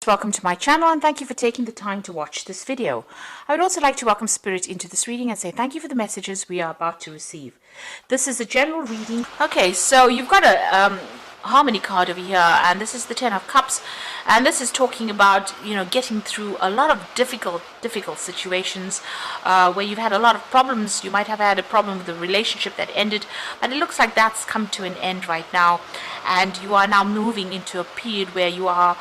Welcome to my channel and thank you for taking the time to watch this video. I would also like to welcome Spirit into this reading and say thank you for the messages we are about to receive. This is a general reading. Okay, so you've got a harmony card over here, and this is the Ten of Cups, and this is talking about, getting through a lot of difficult situations where you've had a lot of problems. You might have had a problem with a relationship that ended, but it looks like that's come to an end right now, and you are now moving into a period where you are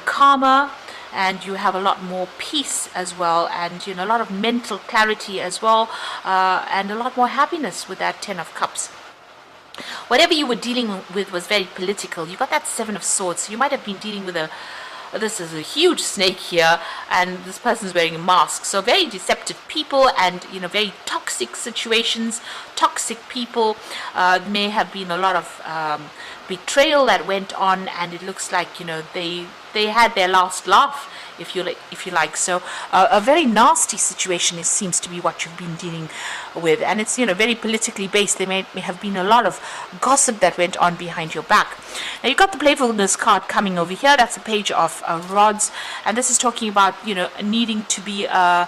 calmer and you have a lot more peace as well, and a lot of mental clarity as well, and a lot more happiness with that Ten of Cups. Whatever you were dealing with was very political. You got that Seven of Swords, so you might have been dealing with this is a huge snake here, and this person's wearing a mask. So very deceptive people, and very toxic situations, toxic people. May have been a lot of betrayal that went on, and it looks like they had their last laugh, if you like. So a very nasty situation seems to be what you've been dealing with, and it's very politically based. There may have been a lot of gossip that went on behind your back. Now you've got the playfulness card coming over here. That's a page of rods, and this is talking about needing to be a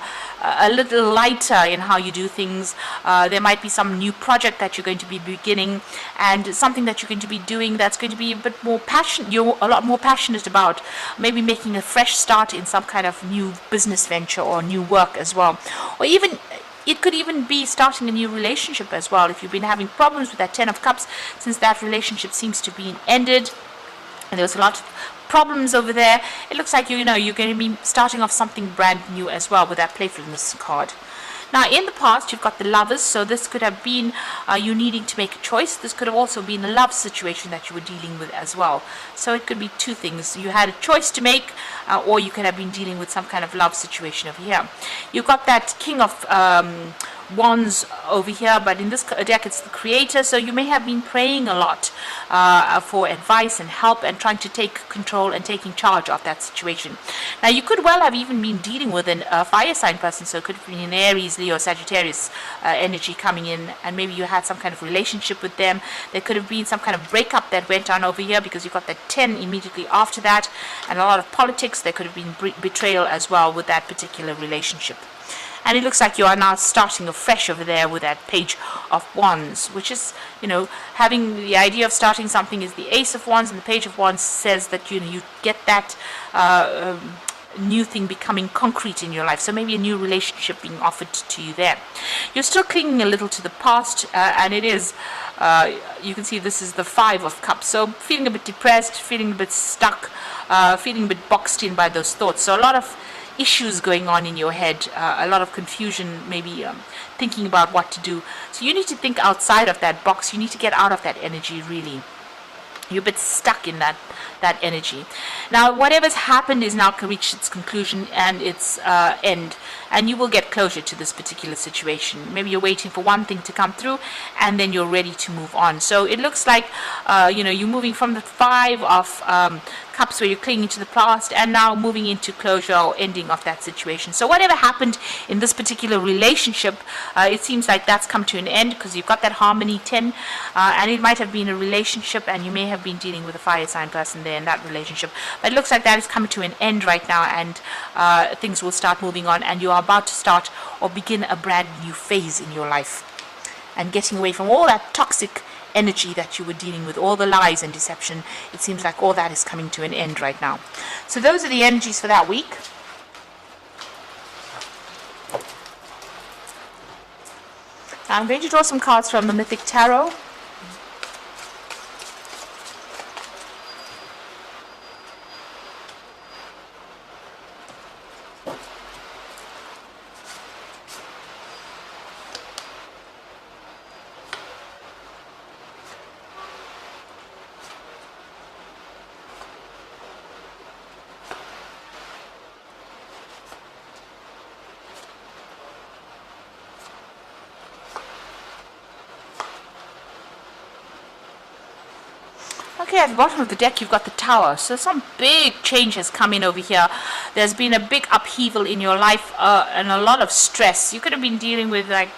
little lighter in how you do things. There might be some new project that you're going to be beginning, and something that you're going to be doing that's going to be a bit more passionate. You're a lot more passionate about maybe making a fresh start in some kind of new business venture or new work as well, or even it could even be starting a new relationship as well. If you've been having problems with that Ten of Cups, since that relationship seems to be ended and there was a lot of problems over there, it looks like you're going to be starting off something brand new as well with that playfulness card. Now, in the past, you've got the Lovers, so this could have been you needing to make a choice. This could have also been a love situation that you were dealing with as well. So it could be two things. You had a choice to make, or you could have been dealing with some kind of love situation over here. You've got that King of Wands over here, but in this deck it's the Creator, so you may have been praying a lot for advice and help and trying to take control and taking charge of that situation. Now you could well have even been dealing with a fire sign person, so it could have been an Aries, Leo, Sagittarius energy coming in, and maybe you had some kind of relationship with them. There could have been some kind of breakup that went on over here, because you've got that 10 immediately after that, and a lot of politics. There could have been betrayal as well with that particular relationship. And it looks like you are now starting afresh over there with that Page of Wands, which is, having the idea of starting something is the Ace of Wands, and the Page of Wands says that, you get that new thing becoming concrete in your life. So maybe a new relationship being offered to you there. You're still clinging a little to the past, and it is, you can see this is the Five of Cups. So feeling a bit depressed, feeling a bit stuck, feeling a bit boxed in by those thoughts. So a lot of issues going on in your head, a lot of confusion, maybe thinking about what to do. So you need to think outside of that box. You need to get out of that energy, really. You're a bit stuck in that energy. Now, whatever's happened is now reached its conclusion and its end, and you will get closure to this particular situation. Maybe you're waiting for one thing to come through, and then you're ready to move on. So it looks like you're moving from the Five of Cups, where you're clinging to the past, and now moving into closure or ending of that situation. So whatever happened in this particular relationship, it seems like that's come to an end, because you've got that Harmony 10, and it might have been a relationship, and you may have been dealing with a fire sign person there in that relationship. But it looks like that is coming to an end right now, and things will start moving on, and you are about to start or begin a brand new phase in your life, and getting away from all that toxic energy that you were dealing with, all the lies and deception. It seems like all that is coming to an end right now. So those are the energies for that week. Now I'm going to draw some cards from the Mythic Tarot. Okay, at the bottom of the deck you've got the Tower. So some big change has come in over here. There's been a big upheaval in your life and a lot of stress. You could have been dealing with like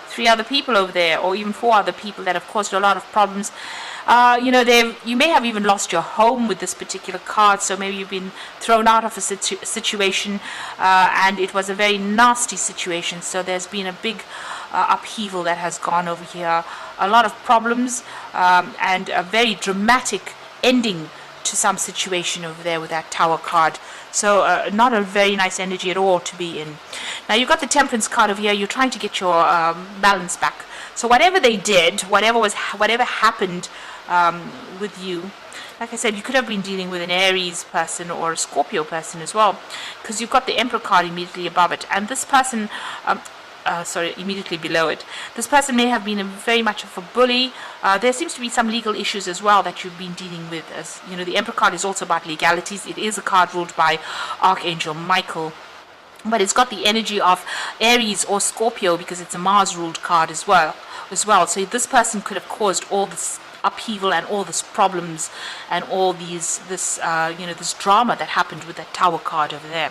3 other people over there, or even 4 other people that have caused a lot of problems. You may have even lost your home with this particular card, so maybe you've been thrown out of a situation, and it was a very nasty situation, so there's been a big upheaval that has gone over here, a lot of problems, and a very dramatic ending to some situation over there with that Tower card. So not a very nice energy at all to be in. Now you've got the Temperance card over here. You're trying to get your balance back. So whatever they did, whatever happened with you, like I said, you could have been dealing with an Aries person or a Scorpio person as well, because you've got the Emperor card immediately above it, and this person, immediately below it. This person may have been very much of a bully. There seems to be some legal issues as well that you've been dealing with. As you know, the Emperor card is also about legalities. It is a card ruled by Archangel Michael, but it's got the energy of Aries or Scorpio because it's a Mars-ruled card as well. So this person could have caused all this upheaval and all these problems and all this drama that happened with that Tower card over there,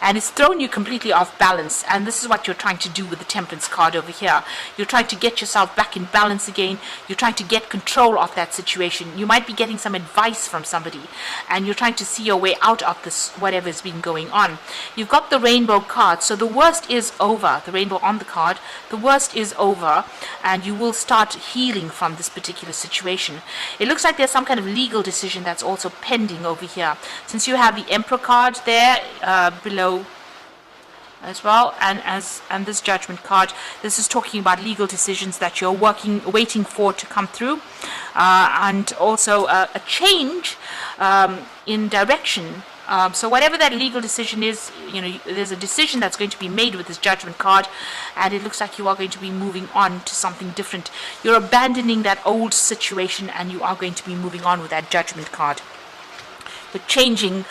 and it's thrown you completely off balance. And this is what you're trying to do with the Temperance card over here. You're trying to get yourself back in balance again. You're trying to get control of that situation. You might be getting some advice from somebody, and you're trying to see your way out of this whatever's been going on. You've got the Rainbow card, so the worst is over. The rainbow on the card, the worst is over, and you will start healing from this particular situation. It looks like there's some kind of legal decision that's also pending over here, since you have the Emperor card there below as well, and this Judgment card. This is talking about legal decisions that you're waiting for to come through, and also a change in direction. So whatever that legal decision is, there's a decision that's going to be made with this Judgment card, and it looks like you are going to be moving on to something different. You're abandoning that old situation, and you are going to be moving on with that Judgment card. But changing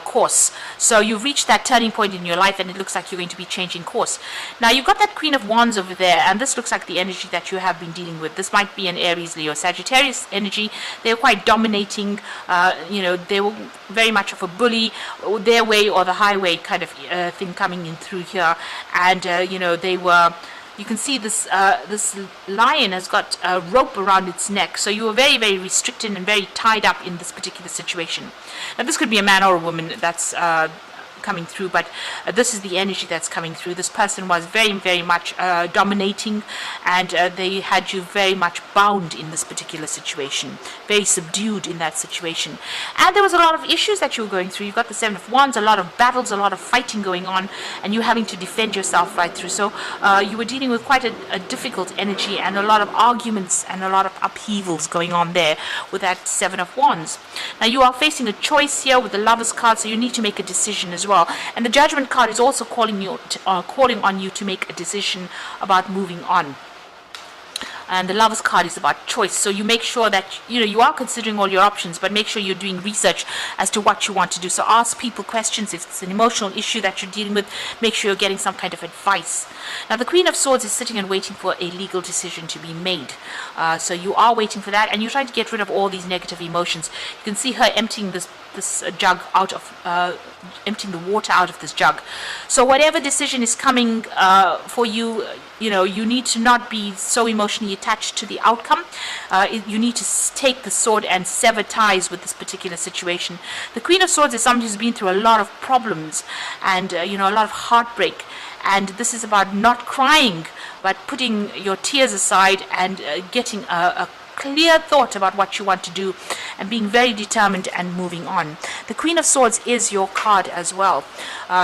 course. So you've reached that turning point in your life, and it looks like you're going to be changing course. Now you've got that Queen of Wands over there, and this looks like the energy that you have been dealing with. This might be an Aries, Leo, Sagittarius energy. They're quite dominating. They were very much of a bully, their way or the highway kind of thing coming in through here, and they were. You can see this lion has got a rope around its neck. So you were very, very restricted and very tied up in this particular situation. Now this could be a man or a woman that's coming through, but this is the energy that's coming through. This person was very, very much dominating, and they had you very much bound in this particular situation, very subdued in that situation. And there was a lot of issues that you were going through. You've got the Seven of Wands, a lot of battles, a lot of fighting going on, and you having to defend yourself right through. So you were dealing with quite a difficult energy, and a lot of arguments and a lot of upheavals going on there with that Seven of Wands. Now you are facing a choice here with the Lovers card, so you need to make a decision as well. And the Judgment card is also calling on you to make a decision about moving on. And the Lovers card is about choice. So you make sure that you are considering all your options, but make sure you're doing research as to what you want to do. So ask people questions. If it's an emotional issue that you're dealing with, make sure you're getting some kind of advice. Now the Queen of Swords is sitting and waiting for a legal decision to be made. So you are waiting for that, and you're trying to get rid of all these negative emotions. You can see her emptying this jug out of emptying the water out of this jug. So whatever decision is coming for you, you need to not be so emotionally attached to the outcome. You need to take the sword and sever ties with this particular situation. The Queen of Swords is somebody who's been through a lot of problems and a lot of heartbreak. And this is about not crying, but putting your tears aside and getting a clear thought about what you want to do and being very determined and moving on. The Queen of Swords is your card as well.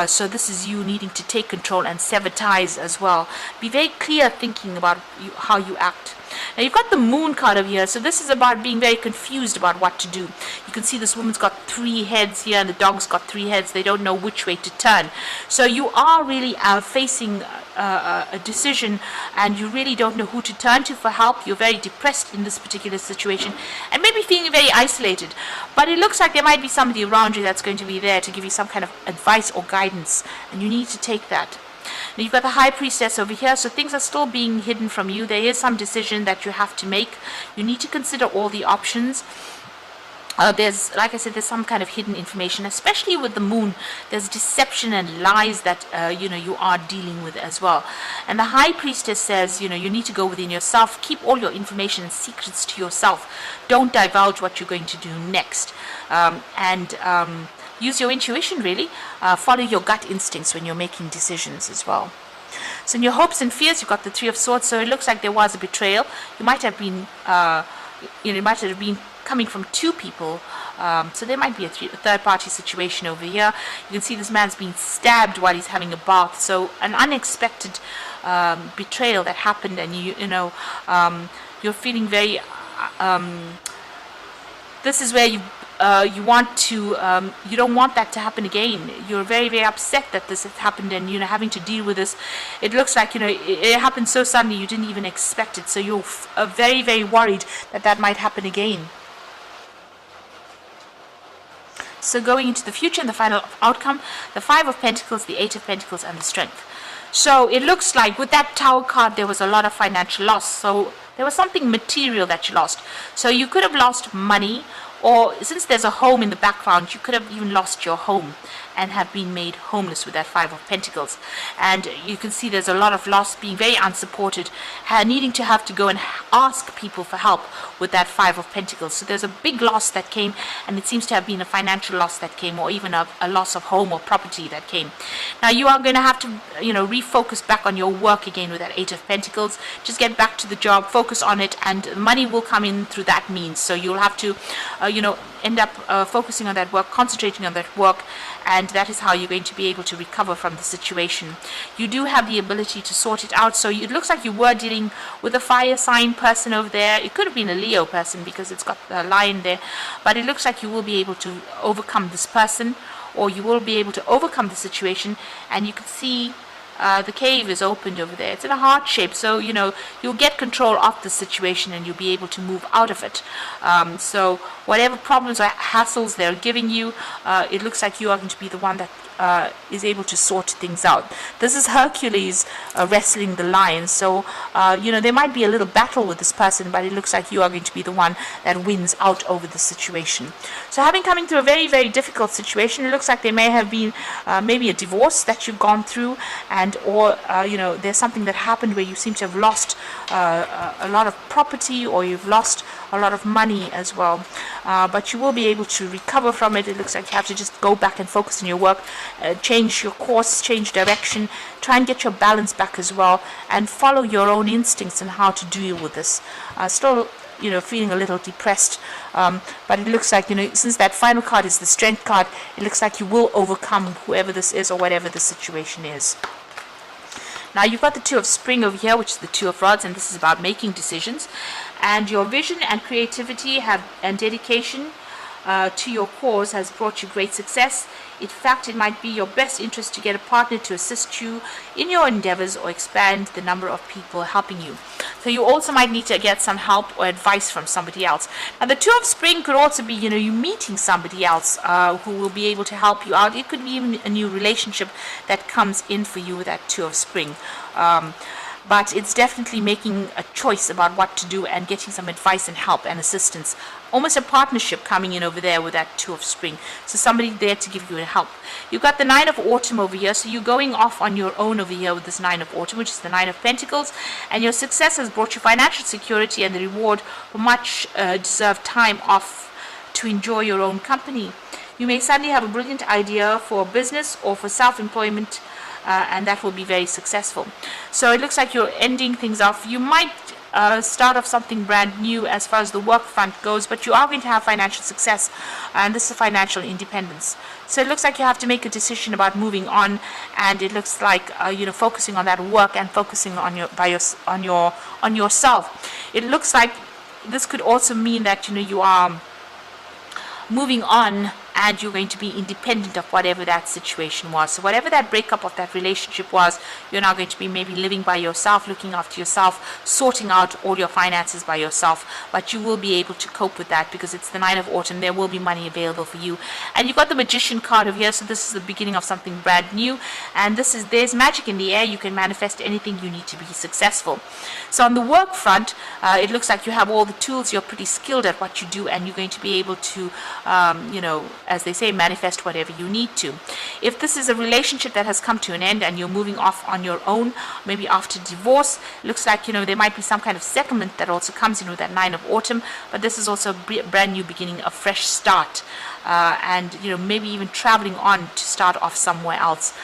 So this is you needing to take control and sever ties as well. Be very clear thinking about how you act. Now you've got the Moon card over here, so this is about being very confused about what to do. You can see this woman's got 3 heads here, and the dog's got 3 heads. They don't know which way to turn. So you are really facing a decision, and you really don't know who to turn to for help. You're very depressed in this particular situation, and maybe feeling very isolated. But it looks like there might be somebody around you that's going to be there to give you some kind of advice or guidance, and you need to take that. Now you've got the High Priestess over here, so things are still being hidden from you. There is some decision that you have to make. You need to consider all the options. There's, like I said, there's some kind of hidden information, especially with the moon. There's deception and lies that you are dealing with as well. And the high priestess says, you need to go within yourself, keep all your information and secrets to yourself. Don't divulge what you're going to do next, and use your intuition, really. Follow your gut instincts when you're making decisions as well. So in your hopes and fears, you've got the Three of Swords. So it looks like there was a betrayal. You might have been, coming from two people. So there might be a third-party situation over here. You can see this man's being stabbed while he's having a bath. So an unexpected betrayal that happened, and you're feeling very. This is where you want to, you don't want that to happen again. You're very, very upset that this has happened, and having to deal with this. It looks like it happened so suddenly you didn't even expect it. So you're very, very worried that might happen again. So going into the future and the final outcome, the Five of Pentacles, the Eight of Pentacles, and the Strength. So it looks like with that Tower card, there was a lot of financial loss. So there was something material that you lost. So you could have lost money, or since there's a home in the background, you could have even lost your home and have been made homeless with that Five of Pentacles. And you can see there's a lot of loss, being very unsupported, needing to have to go and ask people for help with that Five of Pentacles. So there's a big loss that came, and it seems to have been a financial loss that came, or even a loss of home or property that came. Now you are going to have to refocus back on your work again with that Eight of Pentacles. Just get back to the job, focus on it, and money will come in through that means. So you'll have to end up focusing on that work, concentrating on that work, and that is how you're going to be able to recover from the situation. You do have the ability to sort it out. So it looks like you were dealing with a fire sign person over there. It could have been a Leo person because it's got a lion there, but it looks like you will be able to overcome this person, or you will be able to overcome the situation. And you can see the cave is opened over there. It's in a heart shape, so you'll get control of the situation, and you'll be able to move out of it. So whatever problems or hassles they're giving you, it looks like you are going to be the one that is able to sort things out. This is Hercules wrestling the lion. So there might be a little battle with this person, but it looks like you are going to be the one that wins out over the situation. So having coming through a very, very difficult situation, it looks like there may have been maybe a divorce that you've gone through, and or there's something that happened where you seem to have lost a lot of property, or you've lost a lot of money as well, but you will be able to recover from it. It looks like you have to just go back and focus on your work, change your course, change direction, try and get your balance back as well, and follow your own instincts on how to deal with this. Still feeling a little depressed, but it looks like since that final card is the Strength card, it looks like you will overcome whoever this is or whatever the situation is. Now you've got the Two of Spring over here, which is the Two of Rods, and this is about making decisions. And your vision and creativity and dedication to your cause has brought you great success. In fact, it might be your best interest to get a partner to assist you in your endeavors or expand the number of people helping you. So you also might need to get some help or advice from somebody else. Now the Two of Spring could also be, you meeting somebody else who will be able to help you out. It could be even a new relationship that comes in for you with that Two of Spring. But it's definitely making a choice about what to do and getting some advice and help and assistance. Almost a partnership coming in over there with that Two of Spring. So somebody there to give you help. You've got the Nine of Autumn over here. So you're going off on your own over here with this Nine of Autumn, which is the Nine of Pentacles. And your success has brought you financial security and the reward for much deserved time off to enjoy your own company. You may suddenly have a brilliant idea for a business or for self-employment, and that will be very successful. So it looks like you're ending things off. You might start off something brand new as far as the work front goes, but you are going to have financial success, and this is financial independence. So it looks like you have to make a decision about moving on, and it looks like focusing on that work and focusing on yourself. It looks like this could also mean that you are moving on and you're going to be independent of whatever that situation was. So whatever that breakup of that relationship was, you're now going to be maybe living by yourself, looking after yourself, sorting out all your finances by yourself, but you will be able to cope with that because it's the 9 of autumn. There will be money available for you. And you've got the Magician card over here, so this is the beginning of something brand new, and there's magic in the air. You can manifest anything you need to be successful. So on the work front, it looks like you have all the tools. You're pretty skilled at what you do, and you're going to be able to as they say, manifest whatever you need to. If this is a relationship that has come to an end and you're moving off on your own, maybe after divorce, looks like there might be some kind of settlement that also comes in with that 9 of autumn, but this is also a brand new beginning, a fresh start, and maybe even traveling on to start off somewhere else.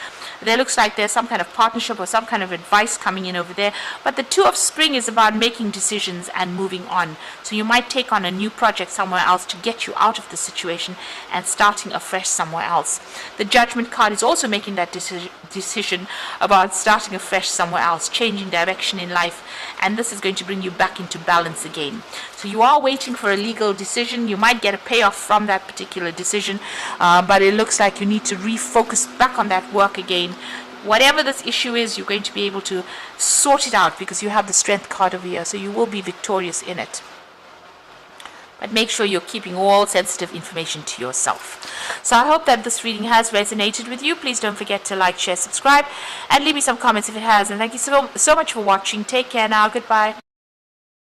There looks like there's some kind of partnership or some kind of advice coming in over there. But the 2 of spring is about making decisions and moving on. So you might take on a new project somewhere else to get you out of the situation and starting afresh somewhere else. The Judgment card is also making that decision about starting afresh somewhere else, changing direction in life. And this is going to bring you back into balance again. So you are waiting for a legal decision. You might get a payoff from that particular decision, but it looks like you need to refocus back on that work again. Whatever this issue is, you're going to be able to sort it out because you have the Strength card over here, so you will be victorious in it. But make sure you're keeping all sensitive information to yourself. So I hope that this reading has resonated with you. Please don't forget to like, share, subscribe, and leave me some comments if it has. And thank you so much for watching. Take care now. Goodbye.